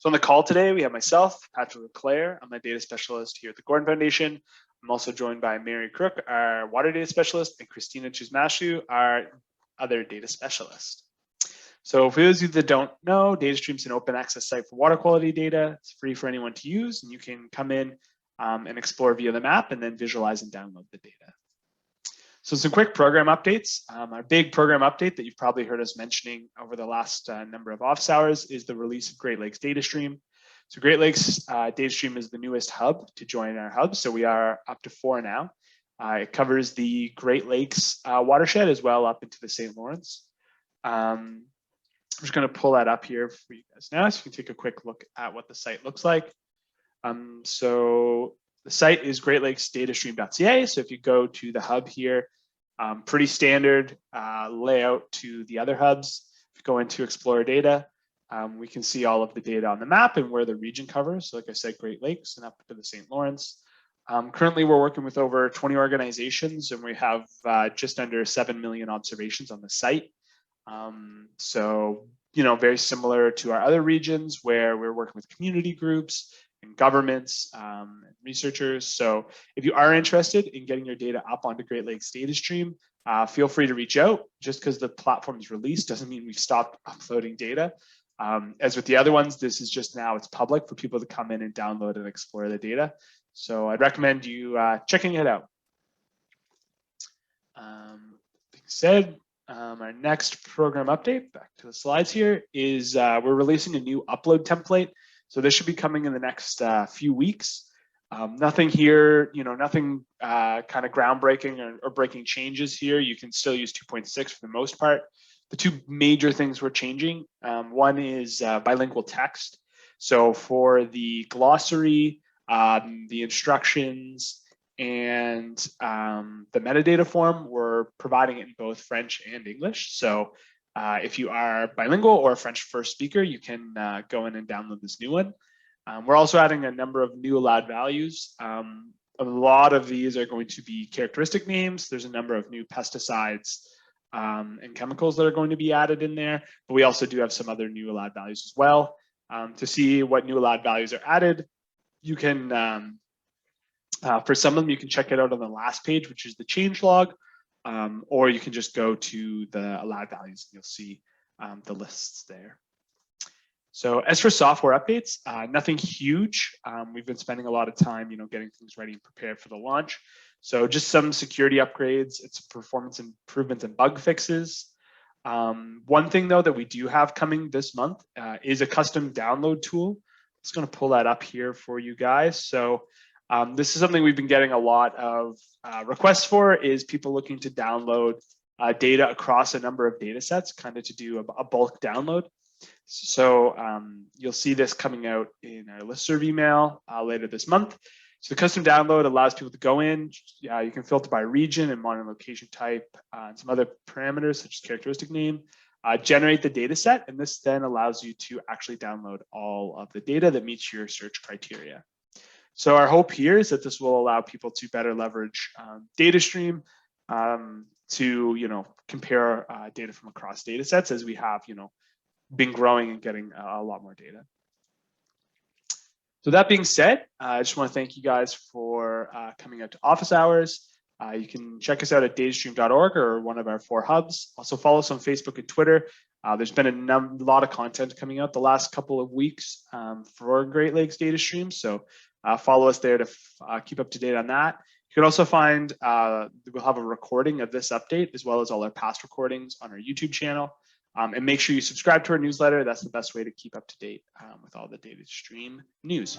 So on the call today, we have myself, Patrick Leclerc. I'm a data specialist here at the Gordon Foundation. I'm also joined by Mary Crook, our water data specialist, and Christina Chizmashu, our other data specialist. So for those of you that don't know, DataStream is an open access site for water quality data. It's free for anyone to use, and you can come in and explore via the map and then visualize and download the data. So some quick program updates. Our big program update that you've probably heard us mentioning over the last number of office hours is the release of Great Lakes DataStream. So Great Lakes DataStream is the newest hub to join our hub. So we are up to 4 now. It covers the Great Lakes watershed as well up into the St. Lawrence. I'm just going to pull that up here for you guys now so you can take a quick look at what the site looks like. So the site is greatlakesdatastream.ca. So if you go to the hub here, pretty standard layout to the other hubs. If you go into Explore Data, we can see all of the data on the map and where the region covers. So like I said, Great Lakes and up to the St. Lawrence. Currently, we're working with over 20 organizations, and we have just under 7 million observations on the site. So, very similar to our other regions where we're working with community groups and governments and researchers. So if you are interested in getting your data up onto Great Lakes DataStream, feel free to reach out. Just because the platform is released doesn't mean we've stopped uploading data. As with the other ones, this is just now it's public for people to come in and download and explore the data. So I'd recommend you checking it out. Like I said, our next program update, back to the slides here, is we're releasing a new upload template. So this should be coming in the next few weeks. Nothing here, nothing kind of groundbreaking or breaking changes here. You can still use 2.6 for the most part. The two major things we're changing, one is bilingual text. So for the glossary, the instructions, and the metadata form, we're providing it in both French and English. So if you are bilingual or a French first speaker, you can go in and download this new one. We're also adding a number of new allowed values. A lot of these are going to be characteristic names. There's a number of new pesticides and chemicals that are going to be added in there, but we also do have some other new allowed values as well. To see what new allowed values are added, you can, for some of them, you can check it out on the last page, which is the change log, or you can just go to the allowed values and you'll see the lists there. So as for software updates, nothing huge. We've been spending a lot of time, getting things ready and prepared for the launch. So just some security upgrades, it's performance improvements and bug fixes. One thing though that we do have coming this month is a custom download tool. I'm just going to pull that up here for you guys. So this is something we've been getting a lot of requests for, is people looking to download data across a number of data sets, kind of to do a bulk download. So you'll see this coming out in our listserv email later this month. So the custom download allows people to go in. You can filter by region and monitor location type and some other parameters such as characteristic name. Generate the data set, and this then allows you to actually download all of the data that meets your search criteria. So our hope here is that this will allow people to better leverage DataStream to compare data from across data sets as we have been growing and getting a lot more data. So that being said, I just want to thank you guys for coming out to office hours. You can check us out at datastream.org or one of our 4 hubs. Also follow us on Facebook and Twitter. There's been a lot of content coming out the last couple of weeks for Great Lakes DataStream. So follow us there to keep up to date on that. You can also find, we'll have a recording of this update as well as all our past recordings on our YouTube channel. And make sure you subscribe to our newsletter. That's the best way to keep up to date with all the DataStream news.